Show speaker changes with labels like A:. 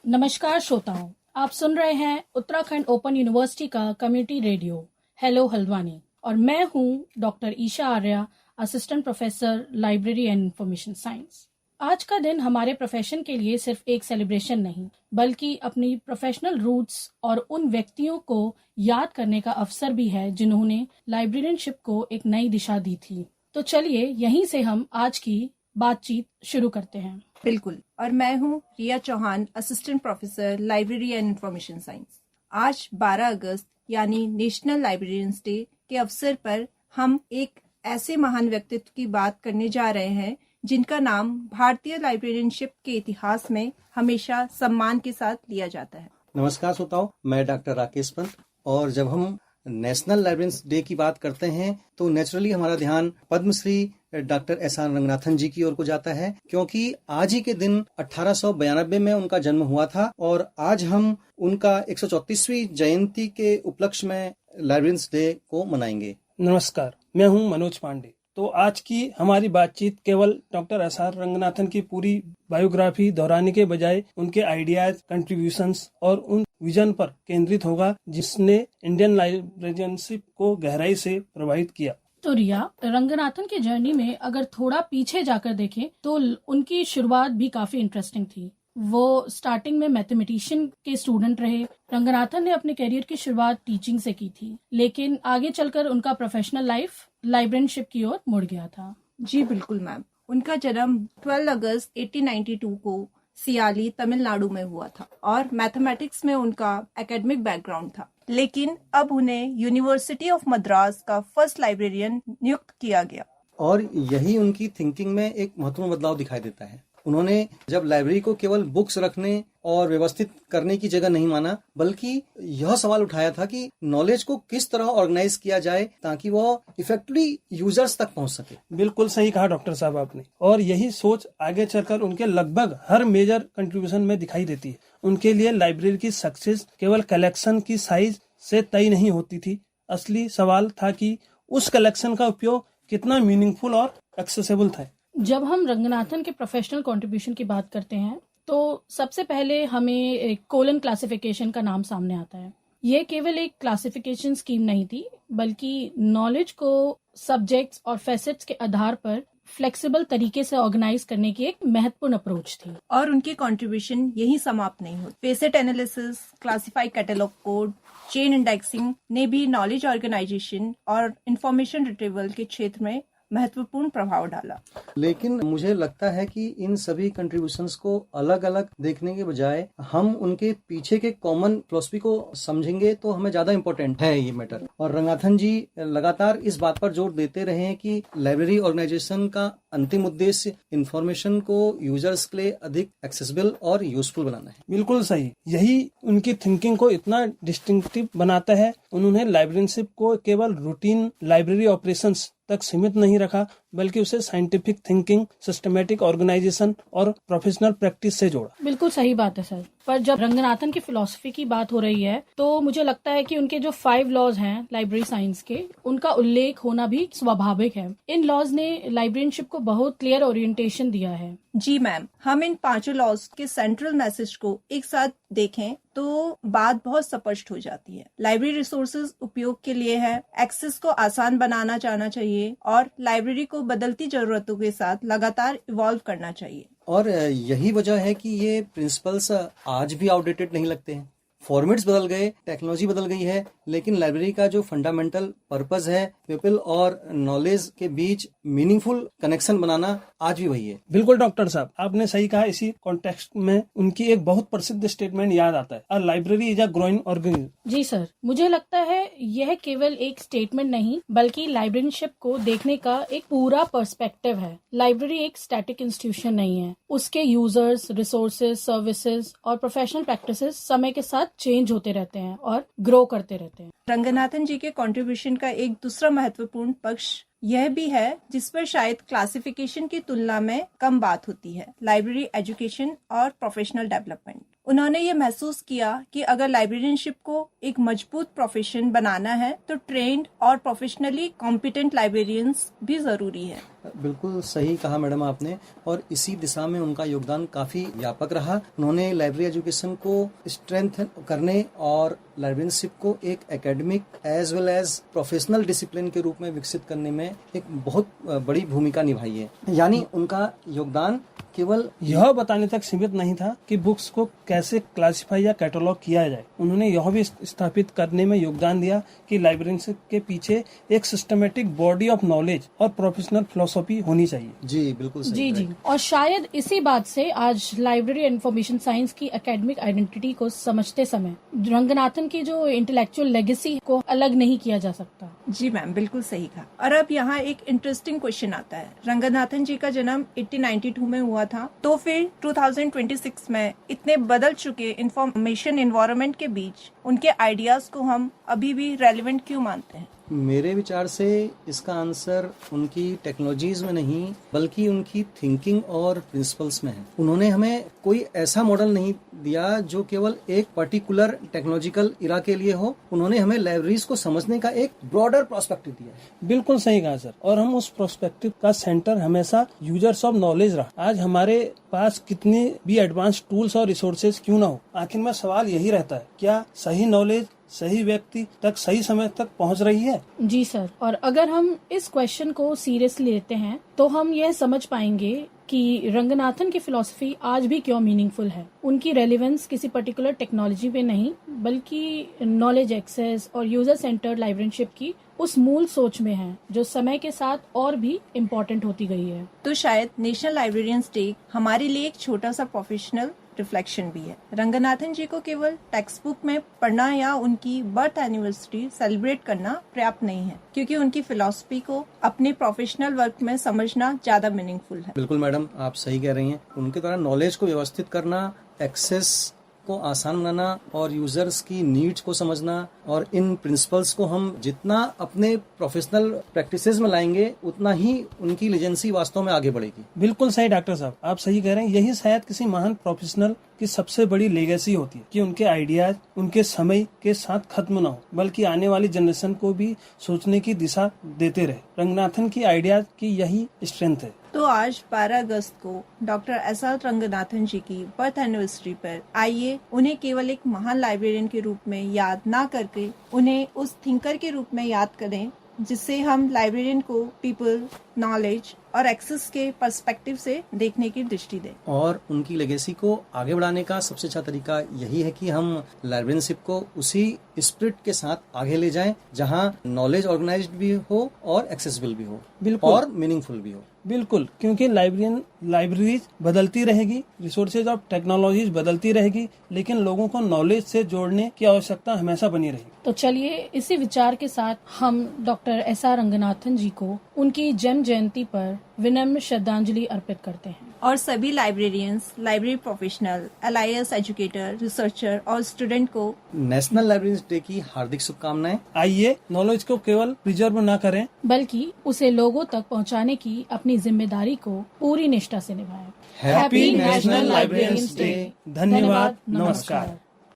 A: नमस्कार श्रोताओं, आप सुन रहे हैं उत्तराखंड ओपन यूनिवर्सिटी का कम्युनिटी रेडियो हेलो हल्द्वानी और मैं हूं doctor Isha Arya, assistant professor library and information science. आज का दिन हमारे प्रोफेशन के लिए सिर्फ एक सेलिब्रेशन नहीं बल्कि अपनी प्रोफेशनल रूट्स और उन व्यक्तियों को याद करने का अवसर भी है जिन्होंने लाइब्रेरियनशिप को एक नई दिशा दी थी। तो चलिए यहीं से हम आज की बातचीत शुरू करते हैं।
B: बिल्कुल। और मैं हूँ Riya Chauhan, assistant professor library and information science. आज 12 अगस्त यानी नेशनल लाइब्रेरियंस डे के अवसर पर हम एक ऐसे महान व्यक्तित्व की बात करने जा रहे हैं जिनका नाम भारतीय लाइब्रेरियनशिप के इतिहास में हमेशा सम्मान के साथ लिया जाता है।
C: नमस्कार श्रोताओ, मैं डॉक्टर राकेश पंत। और जब हम नेशनल लाइब्रेरियंस डे की बात करते हैं तो नेचुरली हमारा ध्यान पद्मश्री डॉक्टर एस.आर. रंगनाथन जी की ओर को जाता है, क्योंकि आज ही के दिन 1892 में उनका जन्म हुआ था और आज हम उनका 134वीं जयंती के उपलक्ष्य में लाइब्रेरियंस डे को मनाएंगे।
D: नमस्कार, मैं हूं मनोज पांडे। तो आज की हमारी बातचीत केवल डॉक्टर एस.आर. रंगनाथन की पूरी बायोग्राफी दोहराने के बजाय उनके आइडियाज, कंट्रीब्यूशंस और उन विजन पर केंद्रित होगा जिसने इंडियन लाइब्रेरियनशिप को गहराई से प्रभावित किया।
A: तो रिया, रंगनाथन की जर्नी में अगर थोड़ा पीछे जाकर देखें तो उनकी शुरुआत भी काफी इंटरेस्टिंग थी। वो स्टार्टिंग में मैथमेटिशियन के स्टूडेंट रहे। रंगनाथन ने अपने करियर की शुरुआत टीचिंग से की थी, लेकिन आगे चलकर उनका प्रोफेशनल लाइफ लाइब्रेरियनशिप की ओर मुड़ गया था।
B: जी बिल्कुल मैम। उनका जन्म 12 अगस्त 1892 को सियाली, तमिलनाडु में हुआ था और मैथमेटिक्स में उनका एकेडमिक बैकग्राउंड था। लेकिन अब उन्हें यूनिवर्सिटी ऑफ मद्रास का फर्स्ट लाइब्रेरियन नियुक्त किया गया
C: और यही उनकी थिंकिंग में एक महत्वपूर्ण बदलाव दिखाई देता है। उन्होंने जब लाइब्रेरी को केवल बुक्स रखने और व्यवस्थित करने की जगह नहीं माना, बल्कि यह सवाल उठाया था कि नॉलेज को किस तरह ऑर्गेनाइज किया जाए ताकि वह इफेक्टिवली यूजर्स तक पहुंच सके।
D: बिल्कुल सही कहा डॉक्टर साहब आपने। और यही सोच आगे चलकर उनके लगभग हर मेजर कंट्रीब्यूशन में दिखाई देती है। उनके लिए लाइब्रेरी की सक्सेस केवल कलेक्शन की साइज से तय नहीं होती थी। असली सवाल था कि उस कलेक्शन का उपयोग कितना मीनिंगफुल और एक्सेसिबल था।
A: जब हम रंगनाथन के प्रोफेशनल कंट्रीब्यूशन की बात करते हैं तो सबसे पहले हमें एक कोलन क्लासिफिकेशन का नाम सामने आता है। ये केवल एक क्लासिफिकेशन स्कीम नहीं थी, बल्कि नॉलेज को सब्जेक्ट्स और फैसेट्स के आधार पर फ्लेक्सिबल तरीके से ऑर्गेनाइज करने की एक महत्वपूर्ण अप्रोच थी।
B: और उनकी कंट्रीब्यूशन यही समाप्त नहीं हुई। Facet analysis, classified catalogue code, chain indexing ने भी नॉलेज ऑर्गेनाइजेशन और इंफॉर्मेशन रिट्रीवल के क्षेत्र में महत्वपूर्ण प्रभाव डाला।
C: लेकिन मुझे लगता है कि इन सभी कंट्रीब्यूशंस को अलग अलग देखने के बजाय हम उनके पीछे के कॉमन फिलॉसफी को समझेंगे तो हमें ज्यादा इम्पोर्टेंट है ये मैटर। और रंगनाथन जी लगातार इस बात पर जोर देते रहे हैं कि लाइब्रेरी ऑर्गेनाइजेशन का अंतिम उद्देश्य इंफॉर्मेशन को यूजर्स के लिए अधिक एक्सेसिबल और यूजफुल बनाना है।
D: बिल्कुल सही। यही उनकी थिंकिंग को इतना डिस्टिंक्टिव बनाता है। उन्होंने लाइब्रेरियनशिप को केवल रूटीन लाइब्रेरी ऑपरेशंस तक सीमित नहीं रखा, बल्कि उसे साइंटिफिक थिंकिंग, सिस्टमेटिक ऑर्गेनाइजेशन और प्रोफेशनल प्रैक्टिस से जोड़ा।
A: बिल्कुल सही बात है सर। पर जब रंगनाथन की फिलॉसफी की बात हो रही है तो मुझे लगता है कि उनके जो 5 लॉज हैं लाइब्रेरी साइंस के, उनका उल्लेख होना भी स्वाभाविक है। इन लॉज ने लाइब्रेरियनशिप को बहुत क्लियर ओरिएंटेशन दिया है।
B: जी मैम, हम इन 5 लॉज के सेंट्रल मैसेज को एक साथ देखें तो बात बहुत स्पष्ट हो जाती है। लाइब्रेरी रिसोर्सेज उपयोग के लिए है, एक्सेस को आसान बनाना जाना चाहिए और लाइब्रेरी को बदलती जरूरतों के साथ लगातार इवॉल्व करना चाहिए।
C: और यही वजह है कि ये प्रिंसिपल्स आज भी आउटडेटेड नहीं लगते हैं। फॉर्मेट्स बदल गए, टेक्नोलॉजी बदल गई है, लेकिन लाइब्रेरी का जो फंडामेंटल पर्पस है पीपल और नॉलेज के बीच मीनिंगफुल कनेक्शन बनाना आज भी वही है।
D: बिल्कुल डॉक्टर साहब, आपने सही कहा। इसी कॉन्टेक्स्ट में उनकी एक बहुत प्रसिद्ध स्टेटमेंट याद आता है, a library is a growing organism.
A: जी सर, मुझे लगता है यह केवल एक स्टेटमेंट नहीं बल्कि लाइब्रेरियनशिप को देखने का एक पूरा पर्सपेक्टिव है। लाइब्रेरी एक स्टैटिक इंस्टीट्यूशन नहीं है। उसके यूजर्स, रिसोर्सेज, सर्विसेज और प्रोफेशनल प्रैक्टिसेस समय के साथ चेंज होते रहते हैं और ग्रो करते रहते हैं।
B: रंगनाथन जी के कंट्रीब्यूशन का एक दूसरा महत्वपूर्ण पक्ष यह भी है जिस पर शायद क्लासिफिकेशन की तुलना में कम बात होती है, लाइब्रेरी एजुकेशन और प्रोफेशनल डेवलपमेंट। उन्होंने ये महसूस किया कि अगर लाइब्रेरियनशिप को एक मजबूत प्रोफेशन बनाना है तो ट्रेंड और प्रोफेशनली कॉम्पिटेंट लाइब्रेरियंस भी जरूरी है।
C: बिल्कुल सही कहा मैडम आपने, और इसी दिशा में उनका योगदान काफी व्यापक रहा। उन्होंने लाइब्रेरी एजुकेशन को स्ट्रेंथ करने और लाइब्रेरियनशिप को एक academic as well as professional discipline के रूप में विकसित करने में एक बहुत बड़ी भूमिका निभाई है। यानी उनका योगदान केवल
D: यह बताने तक सीमित नहीं था कि बुक्स को कैसे क्लासिफाई या कैटलॉग किया जाए, उन्होंने यह भी स्थापित करने में योगदान दिया कि लाइब्रेरियनशिप के पीछे एक सिस्टमेटिक बॉडी ऑफ नॉलेज और प्रोफेशनल फिलोसॉफी होनी चाहिए।
C: जी बिल्कुल सही।
A: जी जी, और शायद इसी बात से आज लाइब्रेरी इन्फॉर्मेशन साइंस की एकेडमिक आइडेंटिटी को समझते समय रंगनाथन की जो इंटेलेक्चुअल लेगेसी को अलग नहीं किया जा सकता।
B: जी मैम, बिल्कुल सही कहा। और अब यहाँ एक इंटरेस्टिंग क्वेश्चन आता है। रंगनाथन जी का जन्म 1892 में हुआ था, तो फिर 2026 में इतने बदल चुके इंफॉर्मेशन एनवायरनमेंट के बीच उनके आइडियाज को हम अभी भी रेलेवेंट क्यों मानते हैं?
C: मेरे विचार से इसका आंसर उनकी टेक्नोलॉजीज में नहीं बल्कि उनकी थिंकिंग और प्रिंसिपल्स में है। उन्होंने हमें कोई ऐसा मॉडल नहीं दिया जो केवल एक पर्टिकुलर टेक्नोलॉजिकल इरा के लिए हो। उन्होंने हमें लाइब्रेरीज को समझने का एक ब्रॉडर पर्सपेक्टिव दिया है।
D: बिल्कुल सही कहा सर, और हम उस पर्सपेक्टिव का सेंटर हमेशा यूजर्स ऑफ नॉलेज रहा। आज हमारे पास कितने भी एडवांस टूल्स और रिसोर्सेज क्यों ना हो, आखिर में सवाल यही रहता है, क्या सही नॉलेज सही व्यक्ति तक सही समय तक पहुंच रही है?
A: जी सर, और अगर हम इस क्वेश्चन को सीरियसली लेते हैं तो हम यह समझ पाएंगे कि रंगनाथन की फिलॉसफी आज भी क्यों मीनिंगफुल है। उनकी रेलेवेंस किसी पर्टिकुलर टेक्नोलॉजी पे नहीं बल्कि नॉलेज एक्सेस और यूजर सेंटर्ड लाइब्रेरीशिप की उस मूल सोच में है जो समय के साथ और भी इम्पोर्टेंट होती गई है।
B: तो शायद नेशनल लाइब्रेरियंस डे हमारे लिए एक छोटा सा प्रोफेशनल रिफ्लेक्शन भी है। रंगनाथन जी को केवल टेक्स्ट बुक में पढ़ना या उनकी बर्थ एनिवर्सरी सेलिब्रेट करना पर्याप्त नहीं है, क्योंकि उनकी फिलॉसफी को अपने प्रोफेशनल वर्क में समझना ज्यादा मीनिंगफुल है।
C: बिल्कुल मैडम, आप सही कह रही हैं। उनके द्वारा नॉलेज को व्यवस्थित करना, एक्सेस को आसान बनाना और यूजर्स की नीड्स को समझना, और इन प्रिंसिपल्स को हम जितना अपने प्रोफेशनल प्रैक्टिसेस में लाएंगे उतना ही उनकी लेजेंसी वास्तव में आगे बढ़ेगी।
D: बिल्कुल सही डॉक्टर साहब, आप सही कह रहे हैं। यही शायद किसी महान प्रोफेशनल की सबसे बड़ी लेगेसी होती है कि उनके आइडियाज उनके समय के साथ खत्म ना हो बल्कि आने वाली जनरेशन को भी सोचने की दिशा देते रहे। रंगनाथन की आइडियाज की यही स्ट्रेंथ है।
B: तो आज 12 अगस्त को डॉक्टर एस.आर. रंगनाथन जी की बर्थ एनिवर्सरी पर आइए उन्हें केवल एक महान लाइब्रेरियन के रूप में याद ना करके उन्हें उस थिंकर के रूप में याद करें जिससे हम लाइब्रेरियन को पीपल, नॉलेज और एक्सेस के पर्सपेक्टिव से देखने की दृष्टि दें।
C: और उनकी लेगेसी को आगे बढ़ाने का सबसे अच्छा तरीका यही है कि हम लाइब्रेरियनशिप को उसी स्पिरिट के साथ आगे ले जाएं जहां नॉलेज ऑर्गेनाइज्ड भी हो और एक्सेसिबल भी हो,
D: बिल्कुल,
C: और मीनिंगफुल भी हो।
D: बिल्कुल, क्योंकि लाइब्रेरीज बदलती रहेगी, रिसोर्सेज और टेक्नोलॉजीज बदलती रहेगी, लेकिन लोगों को नॉलेज से जोड़ने की आवश्यकता हमेशा बनी रहेगी।
A: तो चलिए इसी विचार के साथ हम डॉक्टर एस.आर. रंगनाथन जी को उनकी जन्म जयंती पर विनम्र श्रद्धांजलि अर्पित करते हैं।
B: और सभी librarians, library professional, LIS educator, researcher और स्टूडेंट को
C: नेशनल लाइब्रेरी डे की हार्दिक शुभकामनाएं।
D: आइए नॉलेज को केवल प्रिजर्व न करें
A: बल्कि उसे लोगों तक पहुंचाने की अपनी जिम्मेदारी को पूरी निष्ठा से निभाएं।
C: Happy
A: national
C: librarians day.
D: धन्यवाद, नमस्कार।